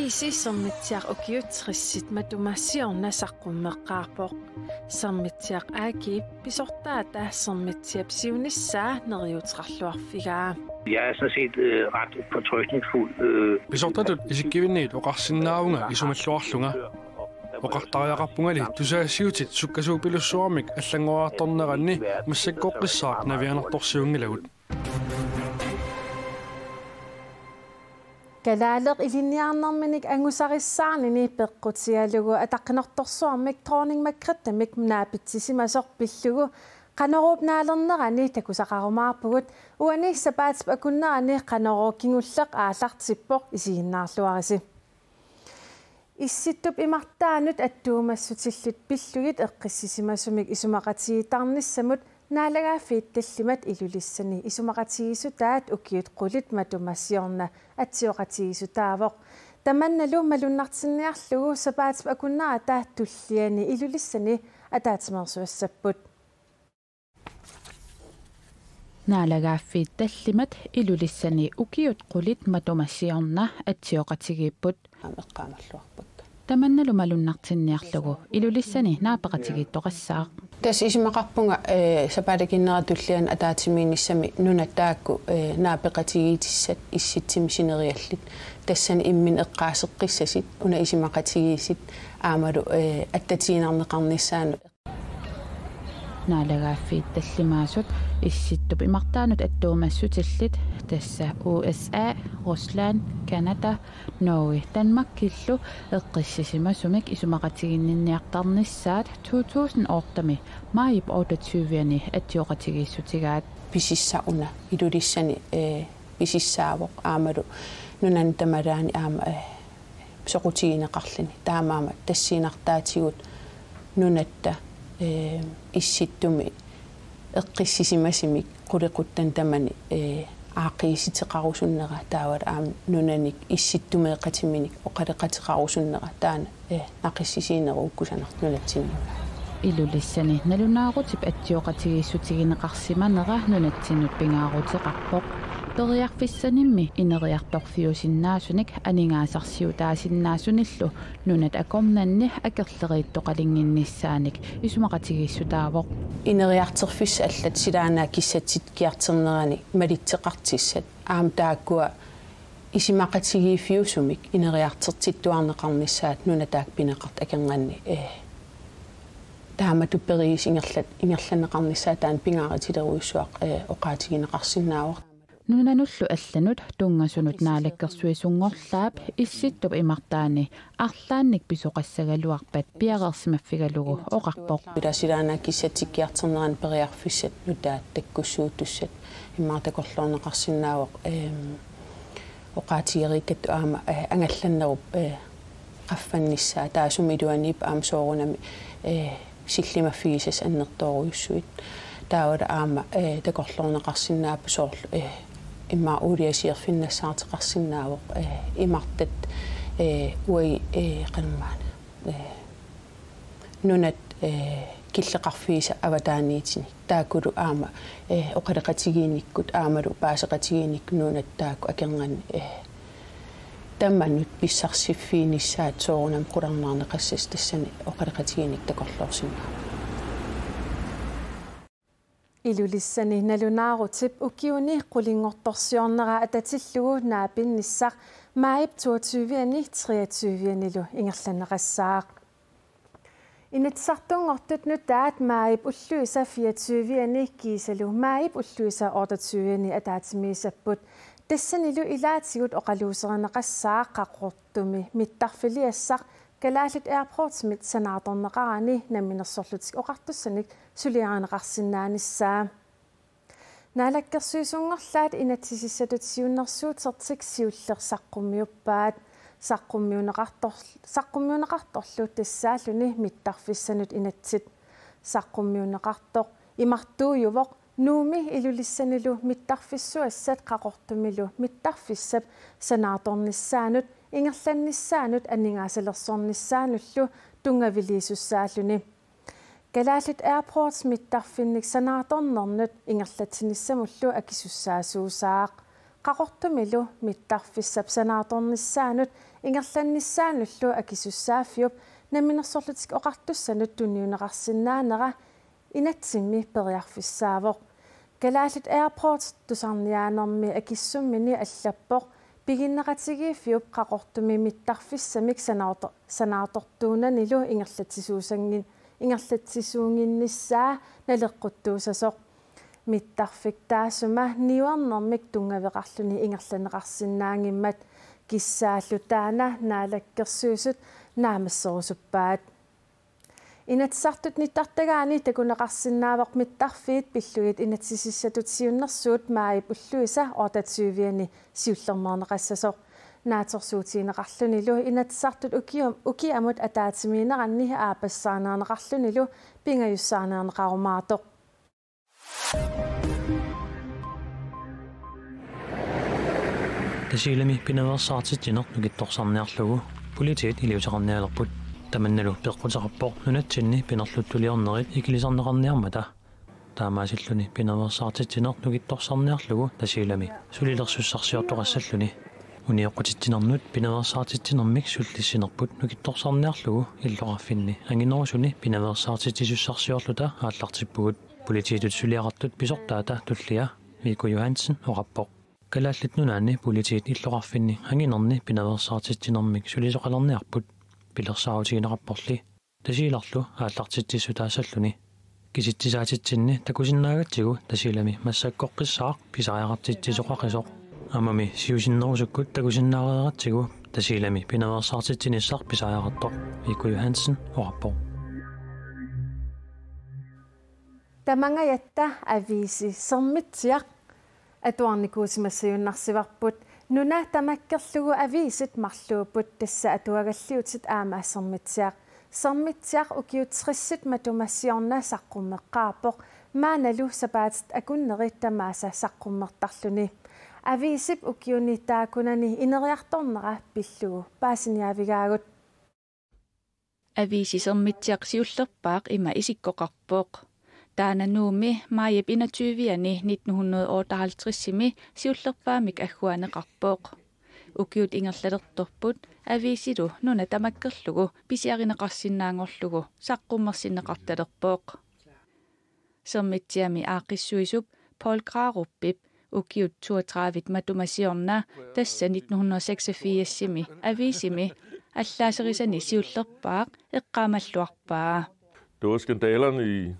Kiisi sammitsiaq ukiutsrissit matumassiorna saqqummeqqaarpoq sammitsiaq aaki pisortaata sammitsiap siunissaa neriutrarluarfigaa. Jeg er sådan set ret fortrøstningsfuld. Pisortatut isikkivinniit oqarsinnaavunga isumalluarlunga oqartariaqarpungali tusaasiutit sukkasuupilussuarmik аллангуаартарнеранни массаккоққиссаақ навианарторсиунгилагут Kalaalaq ilinniarnarminik angusarissаарnini peqqutialugu ataqqinertorsuarmik dronning Margrethe naapitsisimasoq pillugu qaneruupnaalernerani takusaqarumaarpugut uani sapaatip akunnerani qaneruukingulleq aallartippoq isiginnaarluarisi issittup imartaanut attuumassutillut pillugit eqqissisimasumik isumaqatigitarnissamut naalagaafiittallimat ilulissani isumaqatigisutaat ukiut qulit matumassiorna atsioqatigisutaavoq tamannalu malunnartinniarlugu sapaatip akunnara taat tulliani ilulissani ataatimersuassapput naalagaafiittallimat ilulissani ukiut qulit matumassiorna atsioqatigiipput meqqaamalluarput tamannalu malunnartinniarlugu ilulissani naapaqatigiittoqassaaq tas isimaqarpunga sapatakinneratullian ataatimiinissami nunattaakku naapeqatigiitissat issitsimsineriallit tassani immin eqqaaseqqissasit una isimaqatigiisit aamalu attatiinarneqarnissaanu naalagaafiittallimaasut issittup imartaanut attuumassutillit tassa USA, Rusland, Canada, Norge, Danmark killu eqqissisimasumik isumaqatiginninniartarnissaat 2008 maayip 28-ni atsioqatigiissutigaat pisissauna ilulissani pisissaavoq aamalu nunan tamaraani aama soqutigineqarlini taamaama tassiinartaatigut nunatta issittumi eqqissisimasimik quliquttan tamani aaqiisiteqarusunnera taawat aam nunanik issittumeeqatiminik oqaleqatiqarusunnera taana naqissisiineruukkusanartulatsinnuga ilulissani nalunaaruutip atsioqatigiissutigineqarsimanera nunatsinut pingaaruutiqarpoq teriarfissanimmi ineriartorfiusinnaasunik aningaasarsiutaasinnaasуниллу нунат акорнанни акерлерииттоқалингиннссааник исумақатигиссутаавоқ инериартерфисса аллат силаанаа киссатсит киартэрнерани малитсеқартиссат аам тааккуа исимақатигииффиусумик инериартертиттуарнеқарнissaат нунатаак пинеқарт акернганни таама туппериис ингерланеқарнissaат таан пингааритилеруиссуақ оқаатигинеқарсинаавоқ нунануллу алланут тунгасунут наалаккерсуисунгорлаап исситтуп имартаани арлаанник писоқассагалуарпат пиақерсимаффигалугу оқарпоқ пиласилаана киссатиккиартернеран периарфиссат нутаат таккуссуутуссат иммаартакорлоорнеқарсинаавоқ оқаатигериккатту аама ангалланнеруп qaffannissаа таасумилуанип аамсоорунами силлимаффигисас аннерторуйуссуит таавала аама такорлоорнеқарсинаапу соорлу имма улиасиерфиннассаартеқарсинаавоқ имартат уи qanmaana нунат киллеқарфииса аватааниитини таакулу аама оқалеқатигииниккут аамалу паасеқатигииник нунат таакку акернгани тамманнут писсарсиффиинissaат соорунам qulарнаарнеқассас тассани оқалеқатигииник такорлоорсинаа ilulissani nalunaaruutip ukiuni qulinngortorsiornera atatillугу naapinnissaaq maayip 22-ani 23-anilu ingerlaneqassaaq initsartungortut nutaat maayip ulluisa 24-ani kiisalu maayip ulluisa 28-ani ataatimiisapput tassanilu ilaatigut oqaluusereneqassaaq qaqqortumi mittarfiliassaq kalaallit airports mit sanaatorneqarani naminersorlutik oqartussanik suliaraneqarsinnaanissaa naalakkersuisungorlaat inatsisissatut siunnersuutertik siullersaqqummiuppaat saqqummiuneqartorlu tassaalluni mittarfissanut inatsit saqqummiuneqartoq imartuujuvoq nuumi ilulissanilu mittarfissuassat qaqortumilu mittarfissap sanaatornissaanut ingerlannissaanut anningaasalerssornissaanullu tungaviliisussaalluni kalaallit airports mittarfinnik sanaatornernut ingerlatinissamullu akisussaasuusaaq qaqortumilu mittarfissap sanaatornissaanut ingerlannissaanulluu akisussaafiup naminersorlutik oqartussanut tunniuneqarsinnaanera inatsimmi periarfissaavoq kalaallit airport tusarniaanermi akissummini allappoq piginneqatigiifiup qaqortumi mittarfissamik sanaatortuunanilu ingerlatsisuunginnissaa naleqquttuusasoq mittarfik taasuma niuarnermik tungaveqarluni ingerlaneqarsinnaangimmat kissaallu taana naalakkersuusut naamassorusuppaat inatsartut nittartagaani takuneqarsinnaavoq mittarfiit pillugit inatsisissatut siunnersuut maayip ulluisa ortatsuuviani siullermeerneqassasoq naatorsuutiineqarlunilu inatsartut ukiamut ataatimiineranni aapassaaneerneqarlunilu pingajussaarneerneqarumaatoq Tasilami pinaversaartittineq nukittorsarniarlugu politiit iliuteqarnialerput tamannalu peqqutaqarpoq nunatsinni pinerluttuliornerit ikilisarneqarniarmata taamaasilluni pinaversaartittineq nukittorsarniarlugu tasilami sulilersussarsиортоqassalluni uniоqqutittinermut pinaversaartittinermik sullissinerput nukittorsarniarlugu illoqarfinni anginerusuni pinaversaartittisussarsiorluta aallartippugut politiitut suliaqartut pisortaata tullia Mikko Johansen oqappoq kalaallit nunaanni politiit illoqarfinni anginerni pinaversaartittinermik sulisoqalerniarput pilersaarutiineqarporli tasiilarlu aallartittisutaassalluni kisittisaatitsinni takusinnaagatsigu tasilami massakkoqqissaaq pisariaqartittisoqaqisoq amami siusinnerusukkut takusinnaareeratsigu tasilami pinaversaartittinissaq pisariaqartoq Mikko Johansen oqappoq Tamangayatta avisi sermitsiaq atuarnikuusimassajunarsivarput nuna tamakkerlugu avisit marluuput tassa atuagalliutit aamaassermitsiaq sermitsiaq ukiutsrissit matumassiorna saqqummeqqaarpoq maanalu sapaatit akunnerit tamaasa saqqummertarluni avisip ukiuni taakunani ineriartornera pillugu paasiniavigaagut avisi sermitsiaq siullerpaaq ima isikkoqarpoq taananuumi maayip 21 1958 siullerpaamik agguaneqarpoq ukiut ingerlalertorput avisilu nuna tamakkerlugu pisiarineqarsinnaangorlugu saqqummersinneqartalerpoq sermitsiami aaqissuisup Paul Graruppip ukiut 32 matumasiorna tassa 1986 avisimi allaaserisani siullerpaaq eqqaamalluarpaa Det var skandalerne i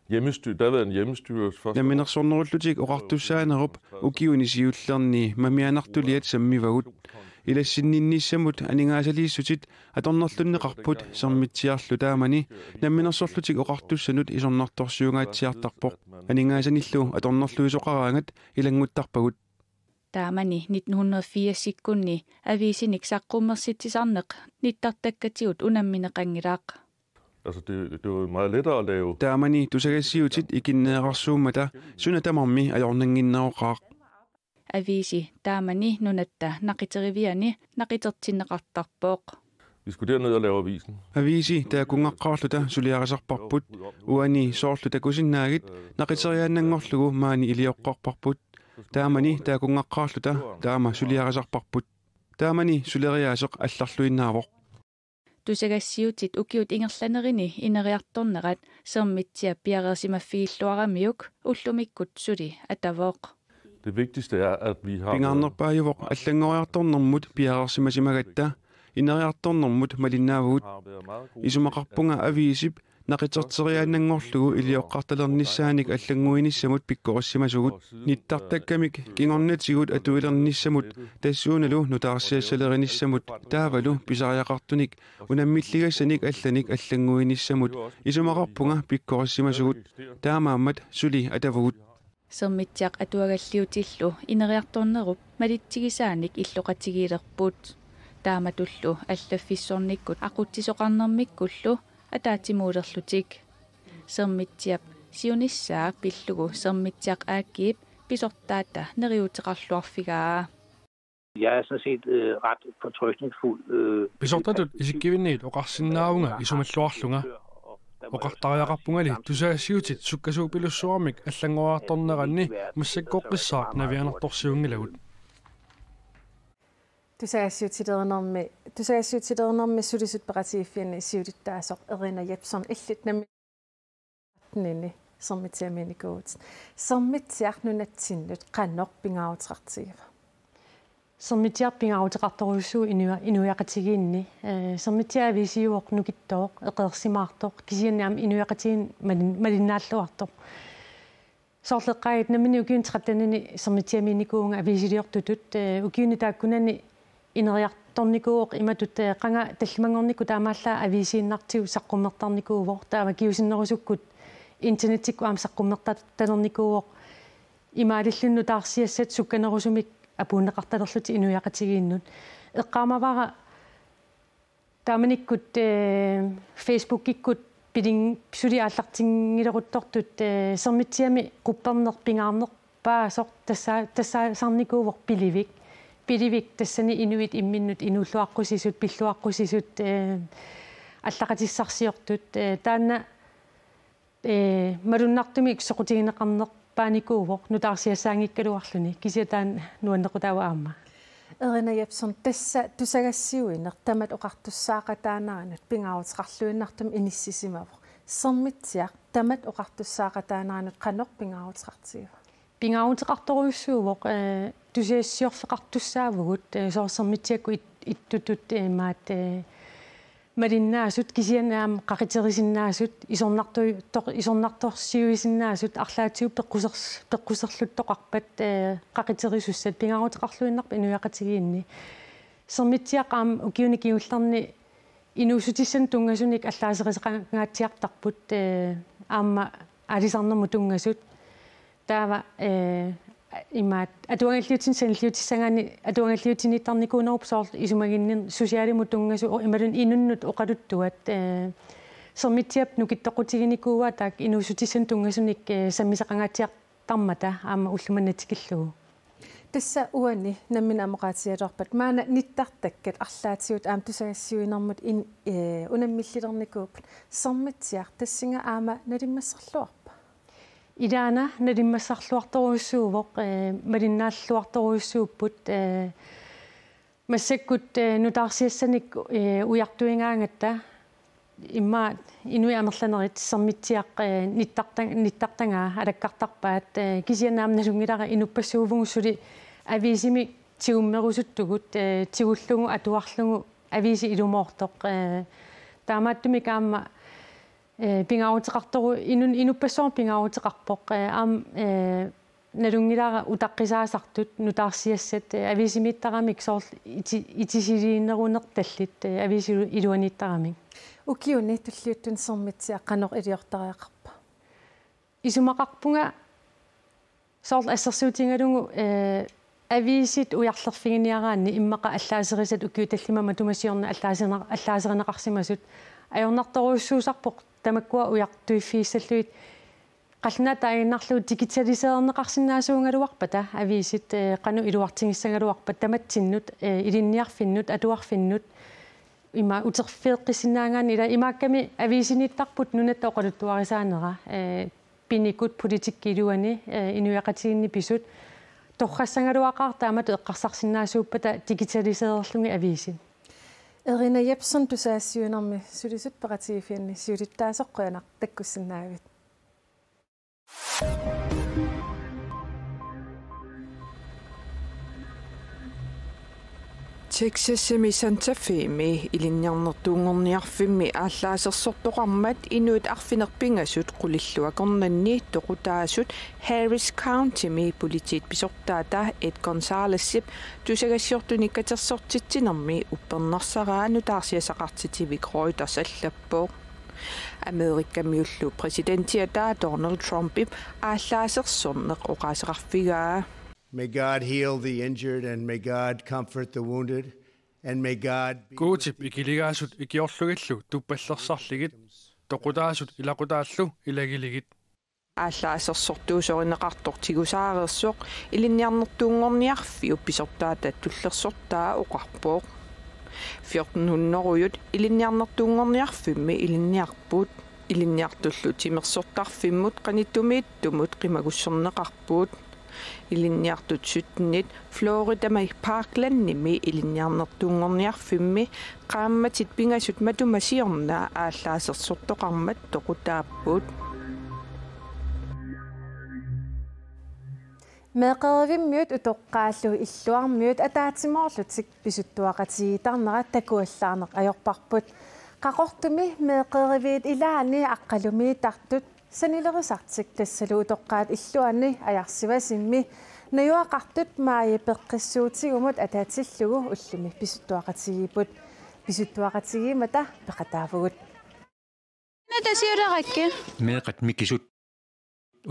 daværende hjemmestyres første. Naminersornerullutik oqartussaanerup ukiunisiullerni mamianartuliat sammivagut ilassinninnissamut aningaasaliissutit atornerlunneqarput sermitsiarlu taamani naminersorlutik oqartussanut isornartorsiungaatsiartarpoq aningaasaniillu atornerluisoqaraangat ilanguttarpagut taamani 1984 avisinik saqqummersitsisarneq nittartakkatigut unammineqangilaaq Altså det var meget lettere at lave. Taamani tusagassiutit ikinneeqarsuummata sunatamarmi ajornanginneroqaaq avisi taamani nunatta naqiteriviani naqitertinneqartarpoq Vi skulle derned og lave avisen. avisi taakungaqqaarluta suliarisarparput uani soorluta kusinnaagit naqiteriaannangorlugu maani ilioqqorparput taamani taakungaqqaarluta taama suliarisarparput taamani suleriaaseq allarluinnaavoq tusagassiutit ukiut ingerlanerini ineriartornerat sermitsia piareersimaffiilluaramiuk ullumikkut suli atavoq Det vigtigste er at vi har pingaarnerpaajuvoq allangoriartornermut piareersimasimagatta ineriartornermut malinnaavagut isumaqarpunga aviisip naqiterteriaannangorlugu ilioqqartalernissaanik allanguinissamut pikkorassimassugut nittartakkamik kingornatigut atuilernissamut tassuunalu nutaarsiassalerinissamut taavalu pisariaqartunik unammilligassanik allanik allanguinissamut isumaqarpunga pikkorassimassugut taamaammat suli atavugut sermitsiaq atuagalliutillu ineriartornerup malitsigisaanik illoqatigiilerput taamatullu allaffissornikkut aquttisoqarnermikkullu ataatimuulerlutik sermitsiap siunissaaq pillugu sermitsiaq aakkiip pisortaata neriuteqarluarfigaa Jeg er sådan set ret fortrøstningsfuld. Pisortatut isikkivinniit oqarsinnaavunga isumalluarlunga оқартариақарпунgali тусаассиутит суккасуупилуссуармик аллангориарторнеранни массаккоққиссаақ навианерторсиунгилагут тусаассиутилернэрми сулисут пеқатигиффиани сиулиттаасоқ Erina Jepson иллит нами нини соммитиаминикуут соммитсиарнунатсиннут қаннеқ пингааутеқартигива соммитиарпингааутеқарторуссуу инуяқатигиинни соммитиависиуоқ нукиттооқ эқерсимаартоқ кисианнаам инуяқатигин малиннааллуартоқ соорлеққаит намини укиун траттанани соммитиаминикуунга ависилиортутут укиуни тааккунани инериарторникууоқ иматут қанга таллимангорникку таамааллаа ависииннартиу саққуммертарникуувоқ таава киусиннерусуккут интернеттикку аам саққуммерталерникууоқ имаалиллунну таарсиассат сукканерусумик апууннеқарталерлути инуяқатигииннут эққаамавара тааманиккут фейсбуккиккут пилин сули ааллартингилеруттортут сермитсиами қуппернерпингаарнер паасор тассаасарникуувор пиливик тассани инуит имминнут инуллуаққусисут пиллуаққусисут аллақатиссарсиортут таанна малуннартуми иксоқутигинеқарнер пааникуувоқ нутаарсиассаангиккалуарлуни кисиатаан нуаннеқутаава аама Erina Jepson тасса тусагассиуинер тамат оқартуссаақатаанаранут пингааутеқарлуиннартум иниссисимавоқ сермитсиақ тамат оқартуссаақатаанаранут қанеқ пингааутеқартигива пингааутеқарторуйуссуувоқ тусиассиорфеқартуссаавгут соорсермитсиакку иттутут маат малиннаасут кисианаам қақитерисиннаасут исорнарторсиуисиннаасут арлаатиу пеққусерлуттоқарпат қақитерисуссат пингааутеқарлуиннарпа инуяқатигиинни сермитсиақаам укиуни киулларни инуусутиссан тунгасуник аллаасерисеқангаатсиартарпут аама алисарнерму тунгасут таава имаат атуангаллиутин саниллиутиссагаани атуангаллиутиниттарникуунеруп соор исумагиннер сусиалиму тунгасу ималун инуннут оқалуттуат сермитсиап нукиттоқутигиникууа таак инуусутиссан тунгасуник саммисеқангаатсиартармата аама уллуманнатикиллугу тасса уани наммина амоқаатиалерпат маана ниттартаккат арлаатиут аам тусагассиуинэрмут унаммиллилерникууп сермитсиар тассинга аама налиммассерлуарпа идаана налиммассарлуарторуйуссуувоқ малиннааллуарторуйуссууппут массаккут нутаарсиассаник уяртуингаангатта имма инуиамерланерит сермитсиақ ниттартангаа алаккартарпаат кисианаам налунгилара инуппассуувунгуссули ависими тиуммерусуттугут тигуллугу атуарлугу ависи илумоортоқ таамааттумик аама пингааутеқартору инуппассоор пингааутеқарпоқ аам налунгилара утаққисаасартут нутаарсиассат ависимиттарамик соор итисилииннерунерталлит ависи илуаниттарамик укиуни туллиуттун сермитсиа қанеқ илиортариақарпа исумақарпунга соор ассерсуутингалугу ависит уярлерфигиниараанни иммақа аллаасерисат укиуталлимама тумасиорна аллаасеринеқарсимасут ajornartoruussuusarpoq tamakkuа уяртуиффииссаллуит qalna tainarlu digitaliseerneqarsinnaasuungaluarpata aviisit qanu iluartingissangaluarpat tamattinnut ilinniarfinnut atuarfinnut ima uterfeeqqissinnaangaan ila imaakkami aviisinittarput nunatta oqaluttuarisaanera pinikut politikkiluani inuiaqatiginni pisut torrassangaluaqaar taamatu eqqarsarsinnaasuuppata digitaliseererlungi aviisin Erina Jepson tусаассиунэрми сулисут пеқатигиффианни сиулиттаасоққуянақ таккуссиннаавит Texas-mi Santa Fe-mi ilinniarnertuungorniarfimmi ааллаасерсортоқармат инуит арфинерпинgasut qulilluakornanni toqutaasut Harris County-mi politit pisortaata Ed Gonzalez-sip tusagassiortunikkatersortitsinermi uppernersaraa nutaarsiasaqartitivik Reuters allappoq Amerikamiullu presidentiata Donald Trump-ip ааллаасерсорнеқ оqaaseqarfigaa May God heal the injured and may God comfort the wounded and may God Kuutip ikiligaasut ikiorlugillu tuppallersarligit toqutaasut ilaqutaallu ilagiligit ааллаасерсортуусоринеқартортигусаареерсоқ илинниарнертуungorniarfi uppisortaata tullersortaa oqarpoq 1400-рuyut илинниарнертуungorniarfimmi илинниарпут илинниартуллу тимерсортарфиммут qanittumiittumut qimagusserneqarpuut илинниартут сутнит Флоридамай Паркланними илинниарнертуунгорниарфимми qaammatit pingasut matumasiornaa ааллаасерсортоqarmat toqutaappuut Meqerivimmiut utoqqaallu illuarmiut ataatimoorlutik pisuttuaqatigitarnera takuallaarneq ajorparput qaqortumi meqeriviit ilaani aqqalumi tartut sanilerisartik tassalu utoqqaat illuanni ajarsivasimmi najuaqartut maayi peqqissuutigumut ataatillugu ullumi pisuttuaqatigiput pisuttuaqatigimata peqataavugut natasiuraqakke meeqat mikisut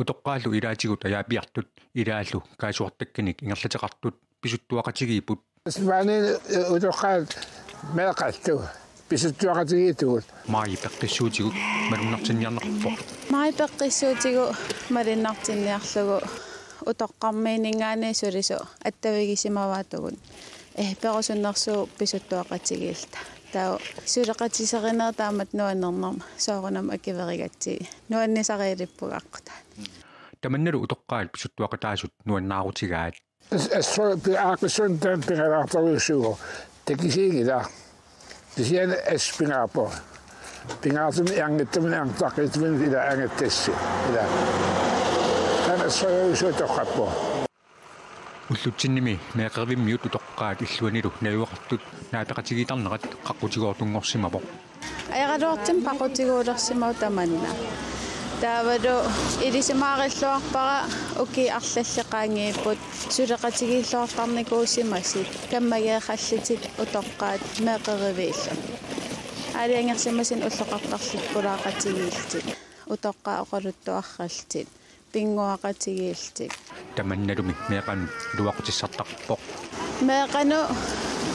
utoqqaallu ilaatigut ajaapiartut ilaallu kaasuartakkanik ingerlateqartut pisuttuaqatigiput ismaani utoqqaat meeqallu pisuttuaqatigitugut maayi peqqissuutigut malunartinniarnerpo maayi peqqissuutigu malinnartinniarlugu utoqqarmiiningaani sulisu attavigisimawaatugun perusunnersuu pisuttuaqatigilta tau suleqatiserineertaamat nuannernerma soorunam akiverigatsi nuannisariilippugaqqata tamannalu utoqqaal pisuttuaqataasut nuannaarutigaat aaqissun tampingalaartaruussugu takisiigila tisian espingaapo pingaatun iangittumni angtaqittumin ila angittassu ila ana soyusutoqqappo уллутсинними меэқервиммиут утоққаат иллуанилу наюақартут наапеқатигитарнерат қаққутигоортунгорсимапо аяралуартим пақутигуулерсимау таманна таавалу илисимаариллуарпара уки арлаллеқаангииппут сулеқатигиллуартарникуусимасит каммагеэқаллитит утоққаат меэқеривиилла алиангерсимасин уллоқартарлиппулаақатигиилтит утоққаа оқалуттуарралтит пингуақатигиилтик таманналуми меэқан луақутиссартарпоқ меэқану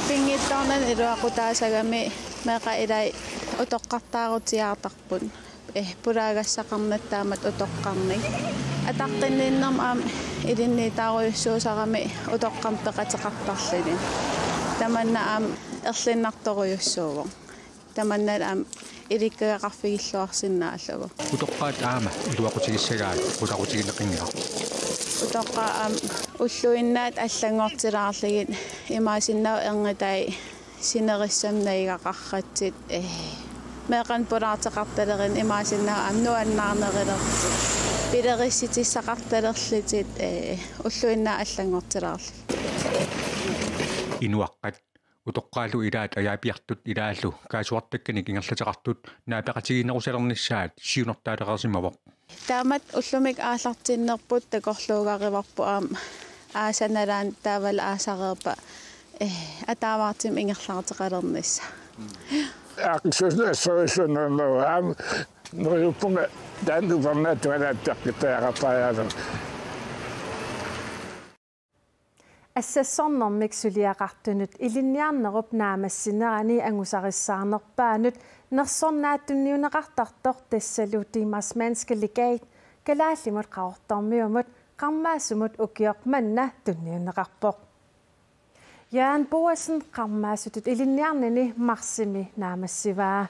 пингиттарнан илуақутаасагами меэқа илай утоққартаарутиаартарпут пулаагассақарнаттаамат утоққарник атаққинниннерм аам илинниитааруйуссуусарами утоққам пеқатеқартарлини таманна аам ерлиннарторуйуссуувоқ таманнал аам иликкагақарфигиллуарсинааллугу утоққаат аама илуақутигиссагаат улақутигинеқингаа утоққаа аам уллуиннаат аллангортилаарлигит имаасиннау эрнгатай синериссамнаигақарратсит меқан пулаартеқарталерин имаасиннау аам нуаннаарнерилертит пилерисситиссақарталерлитит уллуиннаа аллангортилаарли инуаққат утоққаалу илаат аjaapиартут илааллу kaasuartakkanik ингерлатеқартут наапеқатигинерусалернissaat сиунертаалеқарсимавоқ таамат уллумик ааллартиннерпут такорлуугариварпу аам аасаналаан таавал аасареерпа атааваартим ингерлаартеқалернisса ақсуснерсорисуннернеру аам нуйуппунга тааннувернаатуалааттаққитаақартааяалер ассассорнэрмик сулиақартунут илинниарнеруп наамассинерани ангусарissаарнерпаанут нерсорнааттунниунеқартартор тассалуутимас манска легат калааллимут qaortarmiumut qarmaasumut ukiorp manna tunniunneqarpoq Jørgen Boasen qarmaasutut ilinniarnini marsimi naamassivaa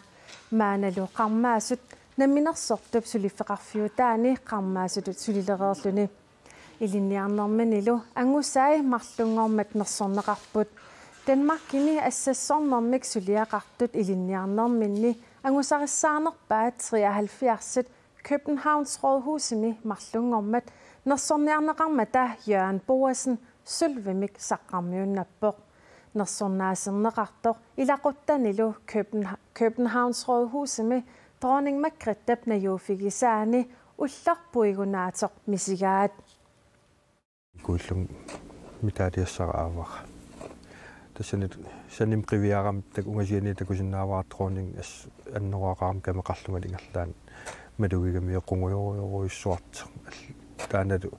maanalu qarmaasut naminersortup sulifeqarfiutaani qarmaasutut sulilereerluni ilinniarnermanilu angusai marlungormat nersorneqarput Danmarkini assassornermik suliaqartut ilinniarnerminni angusarissaanerpaat 73 Københavns Rådhusimi marlungormat nersorniarneqarmata Jørgen Boasen sylvimik saqqarmiunnappoq nersornaaserneqartoq ilaquttanilu Københavns Rådhusimi dronning Margrethe najuufigisaani ullarpuigunaatoq misigaat kullum mitaaliassaraavaq tassanit sannim qiviaram tak ungasiani takusinnaavaartruuning annoraaqaram kameqarlungal ingerlaan malugigami equnguyoruissuart taanatu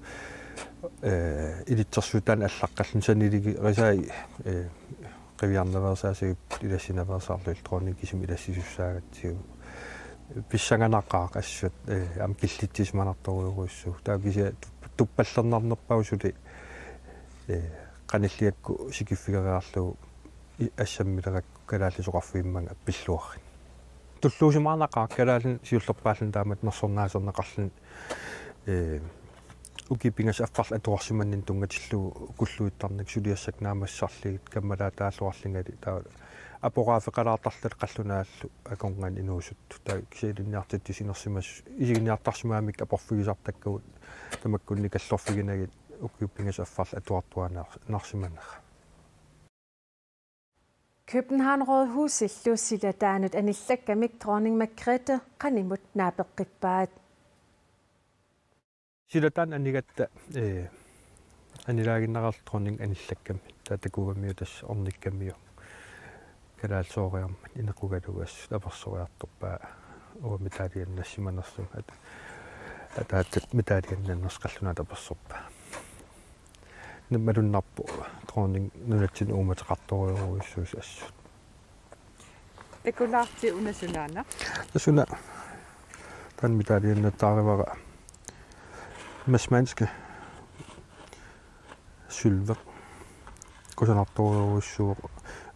ilitsersutan allaqqallun saniligi risai qiviarnaversaasig ilassinaversaarlu elektronik kisum ilassisussaagattigu pissanganaqaaq assut am killittismanartoruuruissu taakisia tuppallernernerpausuli qanilliakku sikiffigerearlugu assammilerakku kalaallisuqarfiimmanga pilluarrin tulluusimaanaqaa kalaallin siullerpaallin taamat nersornaasernaqarlin ukipingas affarl atuarsimannin tungatillu kulluittarnik suliassak naamassarligit kammalaa taalluarlingali taa апораафеқалаартарлал қаллунааллу аконган инуусутту таа кисиилинниартиттисинерсимас isигинниартарсимаамик апорфигисартаккагут тамаккунни каллорфигинагит укиуппингас аффарл атуартуанаа нарсиманера København Rådhus illuusila taanut anillakkamik dronning Margrethe qanimut naapeqqippaat silatan anigatta anilaaginnaralt dronning anillakkami taatakugammiu tass ornikkammiu kalaalsooriarmat inequgalugas apersoriartorpaa uamitaliannassimanersum ataattat mitaliannannersqallunaa apersorpaa nimmalunnarpu dronning nunatsin uumateqartoriuruissuus assut ekulaarti unasunaana tasuna tan mitaliannattaarivara masmanske sylve kusanartoriuruissuuq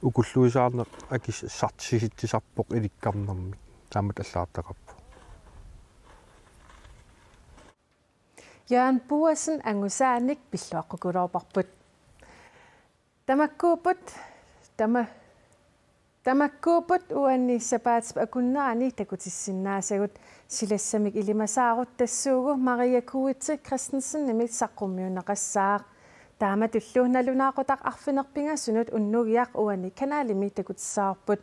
ukulluisaarneq akis sartisittisarpoq ilikkarnermik taamat allaartaqarpu Jørgen Boersen angusaanik pilluaqqukulorparput tamakkuuput uanni sapaatip akunnaani takutissinaasagut silassamik ilimasaarut tassuugu Maria Kuitse Christensen nimit saqqummiunneqassaaq taamatullu nalunaaqutaq arfinerpingassunut unnugiaq uanni kanaalimi takutissаарput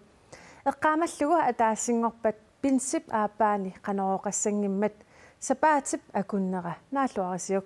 eqqaamallugu ataassingorpat pinsip aapaani qanorooqassangimmat sapaatip akunnera naalluarisiuk